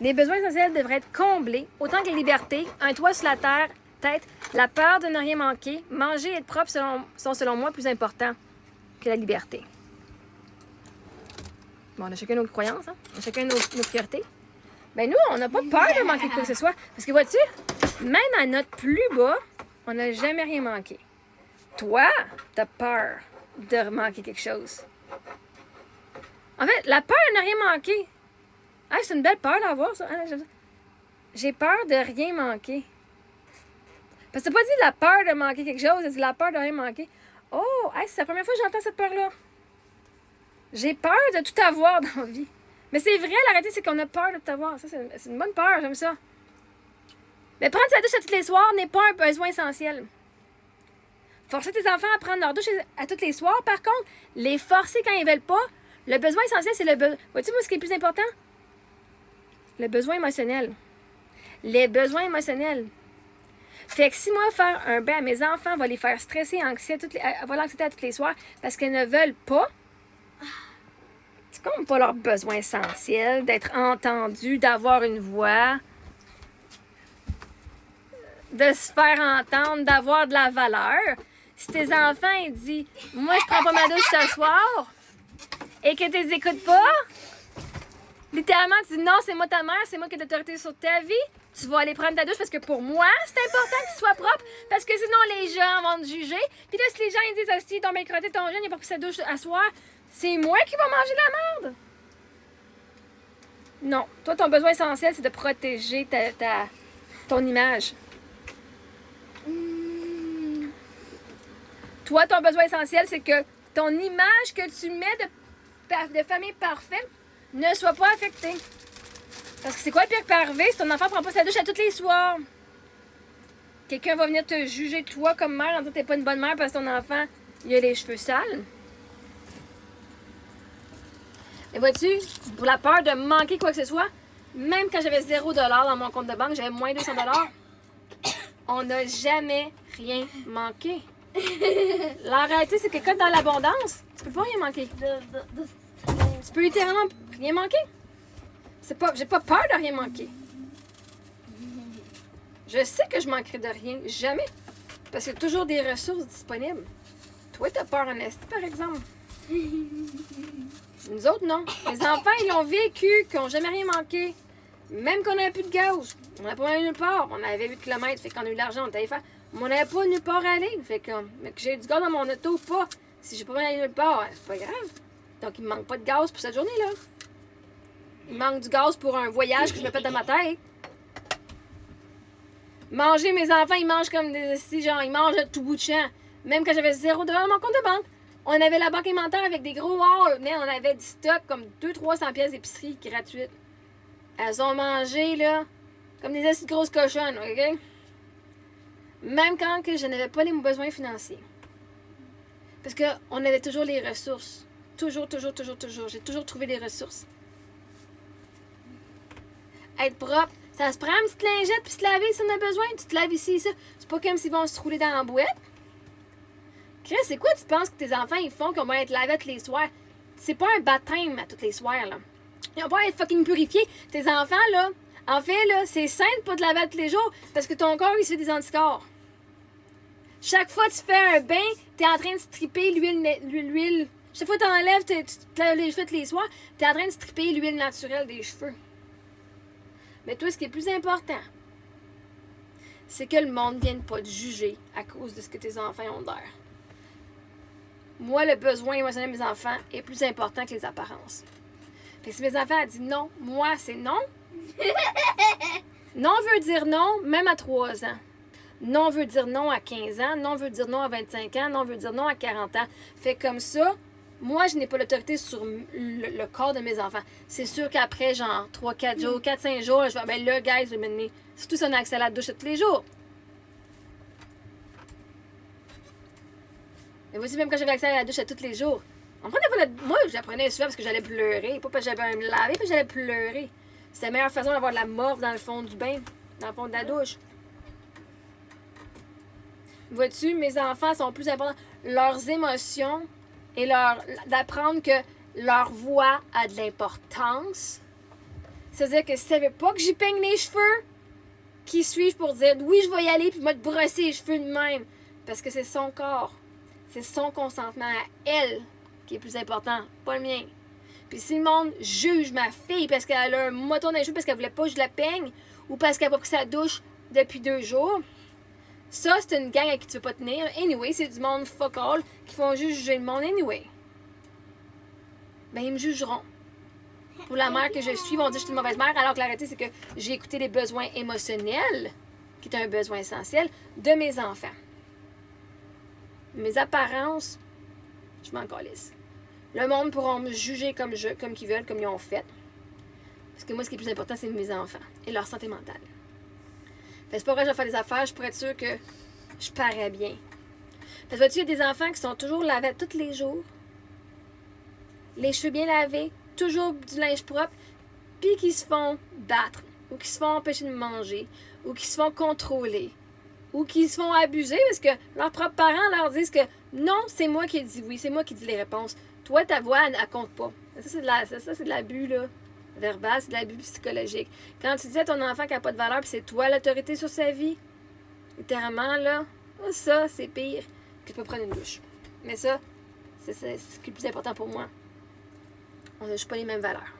Les besoins essentiels devraient être comblés, autant que les libertés, un toit sur la tête, la peur de ne rien manquer, manger et être propre sont selon moi plus importants que la liberté. Bon, on a chacun nos croyances, hein? On a chacun nos priorités. Ben nous, on n'a pas peur de manquer quoi que ce soit. Parce que vois-tu, même à notre plus bas, on n'a jamais rien manqué. Toi, t'as peur de manquer quelque chose. En fait, la peur de ne rien manquer. Ah, c'est une belle peur d'avoir ça. J'ai peur de rien manquer. Parce que t'as pas dit la peur de manquer quelque chose, t'as dit la peur de rien manquer. Oh, c'est la première fois que j'entends cette peur-là. J'ai peur de tout avoir dans la vie. Mais c'est vrai, la réalité, c'est qu'on a peur de tout avoir. Ça, c'est une bonne peur, j'aime ça. Mais prendre sa douche à tous les soirs n'est pas un besoin essentiel. Forcer tes enfants à prendre leur douche à tous les soirs, par contre, les forcer quand ils veulent pas, le besoin essentiel, c'est le besoin. Vois-tu, moi, ce qui est plus important? Le besoin émotionnel. Les besoins émotionnels. Fait que si moi, faire un bain à mes enfants va les faire stresser, avoir l'anxiété à tous les soirs parce qu'ils ne veulent pas, c'est comme pas leur besoin essentiel d'être entendu, d'avoir une voix, de se faire entendre, d'avoir de la valeur. Si tes enfants, ils disent « Moi, je prends pas ma douche ce soir » et que tu les écoutes pas, littéralement, tu dis « Non, c'est moi ta mère, c'est moi qui ai l'autorité sur ta vie », tu vas aller prendre ta douche parce que pour moi, c'est important que tu sois propre parce que sinon, les gens vont te juger. Puis là, si les gens ils disent « Ah, si, ton mec crotté, ton jeune, il a pas pris sa douche à soir », c'est moi qui vais manger de la merde. Non. Toi, ton besoin essentiel, c'est de protéger ton image. Toi, ton besoin essentiel, c'est que ton image que tu mets de famille parfaite ne soit pas affectée. Parce que c'est quoi le pire qui peut arriver si ton enfant ne prend pas sa douche à tous les soirs? Quelqu'un va venir te juger, toi, comme mère, en disant que t'es pas une bonne mère parce que ton enfant, il a les cheveux sales. Et vois-tu, pour la peur de manquer quoi que ce soit, même quand j'avais 0$ dans mon compte de banque, j'avais moins 200$, on n'a jamais rien manqué. La réalité, c'est que quand dans l'abondance, tu peux pas rien manquer. Tu peux littéralement rien manquer. J'ai pas peur de rien manquer. Je sais que je manquerai de rien, jamais. Parce qu'il y a toujours des ressources disponibles. Toi, t'as peur en esti, par exemple. Nous autres, non. Les enfants, ils l'ont vécu, qu'ils n'ont jamais rien manqué. Même qu'on n'avait plus de gaz. On n'avait pas nulle part. On avait 8 km, fait qu'on a eu l'argent, on t'avait fait. Mais on n'avait pas nulle part à aller. Fait que j'ai du gaz dans mon auto ou pas. Si j'ai pas moyen d'aller nulle part, c'est pas grave. Donc, il me manque pas de gaz pour cette journée-là. Il me manque du gaz pour un voyage que je me pète dans ma tête. Manger, mes enfants, ils mangent comme des... genre, ils mangent à tout bout de champ. Même quand j'avais 0$ dans mon compte de banque. On avait la banque alimentaire avec des gros halls. Mais on avait du stock comme 200-300 pièces d'épicerie gratuite. Elles ont mangé, là, comme des assez grosses cochonnes, OK? Même quand que je n'avais pas les besoins financiers. Parce qu'on avait toujours les ressources. Toujours. J'ai toujours trouvé les ressources. Être propre, ça se prend une petite lingette puis se laver si on a besoin. Tu te laves ici, ça. C'est pas comme s'ils vont se rouler dans la boîte. Chris, c'est quoi tu penses que tes enfants ils font qu'on va être lavés tous les soirs? C'est pas un baptême à tous les soirs, là. Ils vont pas être fucking purifiés. Tes enfants, là, en fait, là, c'est sain de pas te laver tous les jours parce que ton corps, il se fait des anticorps. Chaque fois que tu fais un bain, t'es en train de stripper l'huile. Chaque fois que t'enlèves, tu te laves les cheveux tous les soirs, t'es en train de stripper l'huile naturelle des cheveux. Mais toi, ce qui est plus important, c'est que le monde ne vienne pas te juger à cause de ce que tes enfants ont d'air. Moi, le besoin émotionnel de mes enfants est plus important que les apparences. Fait que si mes enfants disent non, moi, c'est non. Non veut dire non, même à 3 ans. Non veut dire non à 15 ans. Non veut dire non à 25 ans. Non veut dire non à 40 ans. Fait comme ça, moi, je n'ai pas l'autorité sur le corps de mes enfants. C'est sûr qu'après, genre, 3-4 jours, 4-5 jours, je vais, ben là, guys, je vais m'amener. Surtout si on a accès à la douche tous les jours. Mais voici, même quand j'avais accès à la douche tous les jours. On prenait pas Moi, je la prenais souvent parce que j'allais pleurer. Pas parce que j'avais à me laver, parce que j'allais pleurer. C'était la meilleure façon d'avoir de la morve dans le fond du bain, dans le fond de la douche. Vois-tu, mes enfants sont plus importants. Leurs émotions et d'apprendre que leur voix a de l'importance. C'est-à-dire que si ça veut pas que j'y peigne les cheveux, qu'ils suivent pour dire oui, je vais y aller puis je vais te brosser les cheveux de même. Parce que c'est son corps. C'est son consentement à elle qui est plus important, pas le mien. Puis si le monde juge ma fille parce qu'elle a un moton dans les cheveux parce qu'elle voulait pas que je la peigne ou parce qu'elle a pas pris sa douche depuis 2 jours, ça, c'est une gang à qui tu veux pas tenir. Anyway, c'est du monde fuck all qui font juste juger le monde anyway. Ben, ils me jugeront. Pour la mère que je suis, ils vont dire que je suis une mauvaise mère, alors que la réalité, c'est que j'ai écouté les besoins émotionnels, qui est un besoin essentiel, de mes enfants. Mes apparences, je m'en calisse. Le monde pourra me juger comme qu'ils veulent, comme ils ont fait. Parce que moi, ce qui est plus important, c'est mes enfants et leur santé mentale. Fait que c'est pas vrai que je vais faire des affaires, je pourrais être sûre que je parais bien. Fait que vois-tu, il y a des enfants qui sont toujours lavés tous les jours, les cheveux bien lavés, toujours du linge propre, puis qui se font battre, ou qui se font empêcher de manger, ou qui se font contrôler, ou qui se font abuser parce que leurs propres parents leur disent que non, c'est moi qui ai dit oui, c'est moi qui dis les réponses. Toi, ta voix, elle compte pas. Ça, c'est de l'abus, là. Verbal, c'est de l'abus psychologique. Quand tu dis à ton enfant qu'il n'a pas de valeur, puis c'est toi l'autorité sur sa vie, littéralement, là, ça, c'est pire que tu peux prendre une douche. Mais ça, c'est ce qui est le plus important pour moi. On n'a juste pas les mêmes valeurs.